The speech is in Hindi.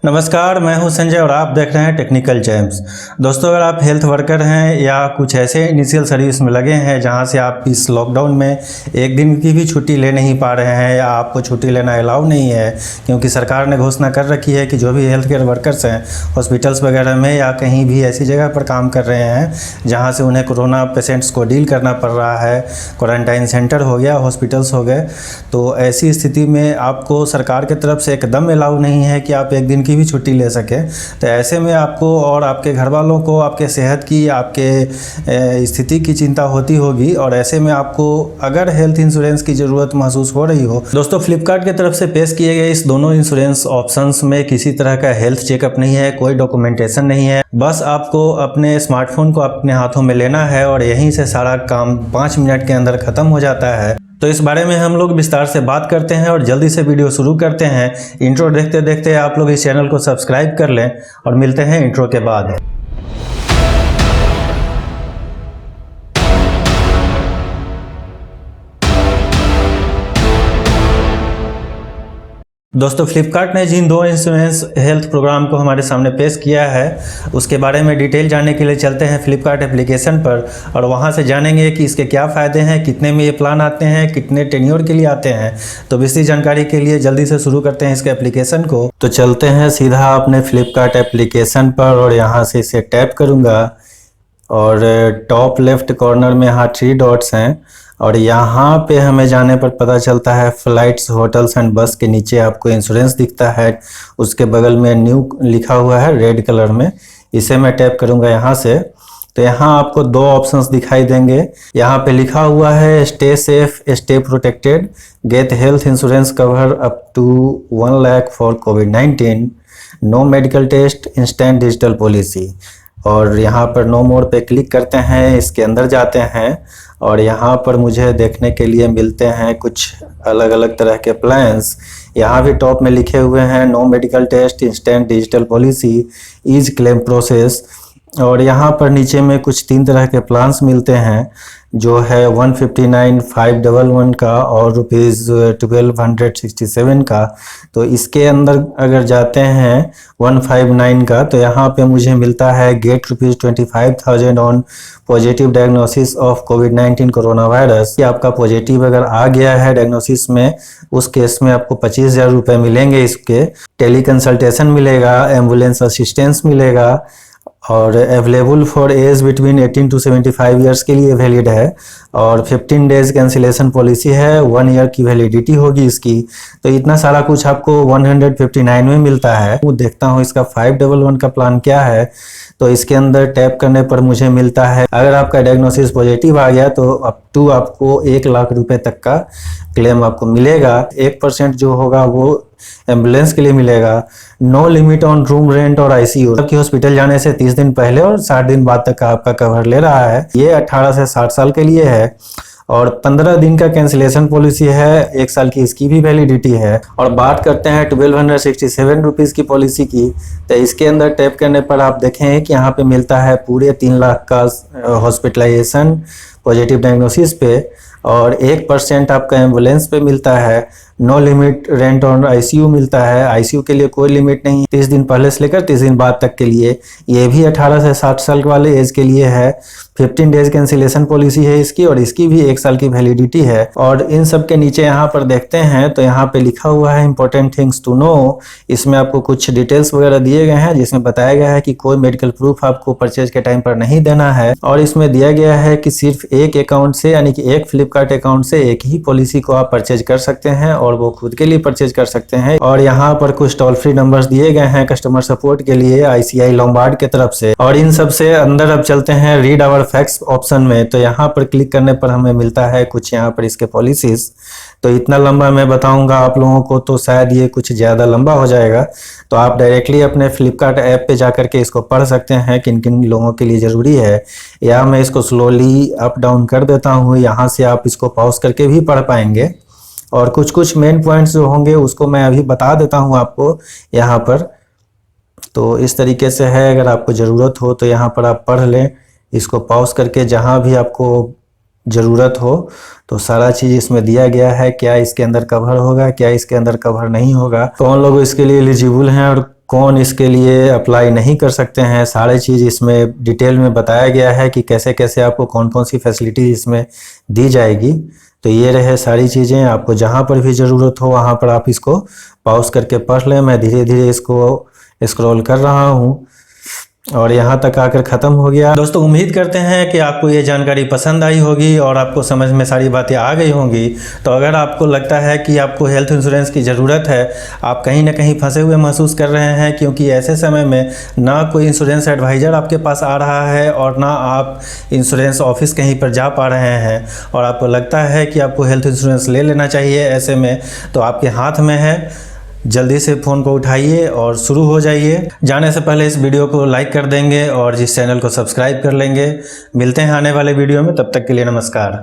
नमस्कार, मैं हूं संजय और आप देख रहे हैं टेक्निकल जेम्स। दोस्तों, अगर आप हेल्थ वर्कर हैं या कुछ ऐसे इनिशियल सर्विस में लगे हैं जहां से आप इस लॉकडाउन में एक दिन की भी छुट्टी ले नहीं पा रहे हैं या आपको छुट्टी लेना अलाउ नहीं है, क्योंकि सरकार ने घोषणा कर रखी है कि जो भी हेल्थ केयर वर्कर्स हैं हॉस्पिटल्स वगैरह में या कहीं भी ऐसी जगह पर काम कर रहे हैं जहाँ से उन्हें कोरोना पेशेंट्स को डील करना पड़ रहा है, क्वारंटाइन सेंटर हो गया, हॉस्पिटल्स हो गए, तो ऐसी स्थिति में आपको सरकार की तरफ से एकदम अलाउ नहीं है कि आप एक दिन की भी छुट्टी ले सकें। तो ऐसे में आपको और आपके घर वालों को आपके सेहत की, आपके स्थिति की चिंता होती होगी और ऐसे में आपको अगर हेल्थ इंश्योरेंस की ज़रूरत महसूस हो रही हो, दोस्तों फ्लिपकार्ट की तरफ से पेश किए गए इस दोनों इंश्योरेंस ऑप्शंस में किसी तरह का हेल्थ चेकअप नहीं है, कोई डॉक्यूमेंटेशन नहीं है। बस आपको अपने स्मार्टफोन को अपने हाथों में लेना है और यहीं से सारा काम 5 मिनट के अंदर ख़त्म हो जाता है। तो इस बारे में हम लोग विस्तार से बात करते हैं और जल्दी से वीडियो शुरू करते हैं। इंट्रो देखते देखते आप लोग इस चैनल को सब्सक्राइब कर लें और मिलते हैं इंट्रो के बाद। दोस्तों, फ्लिपकार्ट ने जिन दो इंश्योरेंस हेल्थ प्रोग्राम को हमारे सामने पेश किया है उसके बारे में डिटेल जानने के लिए चलते हैं फ्लिपकार्ट एप्लीकेशन पर और वहां से जानेंगे कि इसके क्या फ़ायदे हैं, कितने में ये प्लान आते हैं, कितने टेन्योर के लिए आते हैं। तो विस्तृत जानकारी के लिए जल्दी से शुरू करते हैं इसके एप्लीकेशन को। तो चलते हैं सीधा अपने फ्लिपकार्ट एप्लीकेशन पर और यहाँ से इसे टैप करूँगा और टॉप लेफ्ट कॉर्नर में यहाँ 3 डॉट्स हैं और यहाँ पे हमें जाने पर पता चलता है फ्लाइट्स, होटल्स एंड बस के नीचे आपको इंश्योरेंस दिखता है, उसके बगल में न्यू लिखा हुआ है रेड कलर में। इसे मैं टैप करूँगा यहाँ से, तो यहाँ आपको 2 ऑप्शंस दिखाई देंगे। यहाँ पे लिखा हुआ है stay safe, stay protected, get health insurance cover up to 1 lakh for Covid, no medical test, instant digital policy. और यहाँ पर नो मोर पे क्लिक करते हैं, इसके अंदर जाते हैं और यहाँ पर मुझे देखने के लिए मिलते हैं कुछ अलग अलग तरह के प्लान्स। यहाँ भी टॉप में लिखे हुए हैं no medical test, instant digital policy, ease claim process. और यहाँ पर नीचे में कुछ 3 तरह के प्लान्स मिलते हैं जो है 159,511 का और ₹1267 का। तो इसके अंदर अगर जाते हैं 159 का, तो यहाँ पे मुझे मिलता है get ₹25,000 on positive diagnosis of Covid corona virus. कि आपका पॉजिटिव अगर आ गया है डायग्नोसिस में, उस केस में आपको 25,000 रुपये मिलेंगे। इसके टेली कंसल्टेशन मिलेगा, एम्बुलेंस असिस्टेंस मिलेगा और available for age between 18 to 75 years के लिए वैलिड है और 15 डेज कैंसिलेशन पॉलिसी है, 1 ईयर की वैलिडिटी होगी इसकी। तो इतना सारा कुछ आपको 159 में मिलता है। वो देखता हूँ इसका 511 का प्लान क्या है। तो इसके अंदर टैप करने पर मुझे मिलता है अगर आपका डायग्नोसिस पॉजिटिव आ गया तो अप टू आपको 1 लाख रुपए तक का क्लेम आपको मिलेगा। 1% जो होगा वो एम्बुलेंस के लिए मिलेगा। No limit on room rent और आईसीयू, जबकि हॉस्पिटल जाने से 30 दिन पहले और 60 दिन बाद तक का आपका कवर ले रहा है। ये 18 से 60 साल के लिए है और 15 दिन का कैंसिलेशन पॉलिसी है, 1 साल की इसकी भी वैलिडिटी है। और बात करते हैं 1267 रुपीज़ की पॉलिसी की, तो इसके अंदर टैप करने पर आप देखें कि यहाँ पे मिलता है पूरे 3 लाख का हॉस्पिटलाइजेशन पॉजिटिव डायग्नोसिस पे और 1% आपका एम्बुलेंस पे मिलता है। No limit rent on ICU मिलता है, आईसीयू के लिए कोई लिमिट नहीं, 30 दिन पहले से लेकर 30 दिन बाद तक के लिए। ये भी 18 से 60 साल वाले एज के लिए है। 15 डेज कैंसिलेशन पॉलिसी है इसकी और इसकी भी 1 साल की वैलिडिटी है। और इन सब के नीचे यहाँ पर देखते हैं तो यहाँ पे लिखा हुआ है इंपॉर्टेंट थिंग्स टू नो। इसमें आपको कुछ डिटेल्स वगैरह दिए गए हैं जिसमें बताया गया है कि कोई मेडिकल प्रूफ आपको परचेज के टाइम पर नहीं देना है और इसमें दिया गया है कि सिर्फ एक अकाउंट से, यानी कि एक फ्लिपकार्ट अकाउंट से एक ही पॉलिसी को आप परचेज कर सकते हैं और वो खुद के लिए परचेज कर सकते हैं। और यहाँ पर कुछ टोल फ्री नंबर्स दिए गए हैं कस्टमर सपोर्ट के लिए ICICI लोम्बार्ड के तरफ से। और इन सब से अंदर अब चलते हैं रीड आवर फैक्ट्स ऑप्शन में, तो यहाँ पर क्लिक करने पर हमें मिलता है कुछ यहाँ पर इसके पॉलिसीज। तो इतना लंबा मैं बताऊंगा आप लोगों को तो शायद ये कुछ ज़्यादा लंबा हो जाएगा, तो आप डायरेक्टली अपने फ्लिपकार्ट ऐप पे जा करके इसको पढ़ सकते हैं किन किन लोगों के लिए ज़रूरी है। या मैं इसको स्लोली अप डाउन कर देता हूँ, यहाँ से आप इसको पॉज करके भी पढ़ पाएंगे और कुछ कुछ मेन पॉइंट्स जो होंगे उसको मैं अभी बता देता हूँ आपको यहाँ पर। तो इस तरीके से है, अगर आपको ज़रूरत हो तो यहाँ पर आप पढ़ लें, इसको पॉज करके जहाँ भी आपको ज़रूरत हो तो सारा चीज़ इसमें दिया गया है, क्या इसके अंदर कवर होगा, क्या इसके अंदर कवर नहीं होगा, कौन लोग इसके लिए एलिजिबल हैं और कौन इसके लिए अप्लाई नहीं कर सकते हैं, सारी चीज़ इसमें डिटेल में बताया गया है कि कैसे कैसे आपको कौन कौन सी फैसिलिटी इसमें दी जाएगी। तो ये रहे सारी चीज़ें, आपको जहाँ पर भी ज़रूरत हो वहाँ पर आप इसको पॉज करके पढ़ लें। मैं धीरे धीरे इसको स्क्रॉल कर रहा हूँ और यहाँ तक आकर ख़त्म हो गया। दोस्तों उम्मीद करते हैं कि आपको ये जानकारी पसंद आई होगी और आपको समझ में सारी बातें आ गई होंगी। तो अगर आपको लगता है कि आपको हेल्थ इंश्योरेंस की ज़रूरत है, आप कहीं ना कहीं फंसे हुए महसूस कर रहे हैं क्योंकि ऐसे समय में ना कोई इंश्योरेंस एडवाइज़र आपके पास आ रहा है और ना आप इंश्योरेंस ऑफिस कहीं पर जा पा रहे हैं, और आपको लगता है कि आपको हेल्थ इंश्योरेंस ले लेना चाहिए, ऐसे में तो आपके हाथ में है, जल्दी से फ़ोन को उठाइए और शुरू हो जाइए। जाने से पहले इस वीडियो को लाइक कर देंगे और इस चैनल को सब्सक्राइब कर लेंगे। मिलते हैं आने वाले वीडियो में, तब तक के लिए नमस्कार।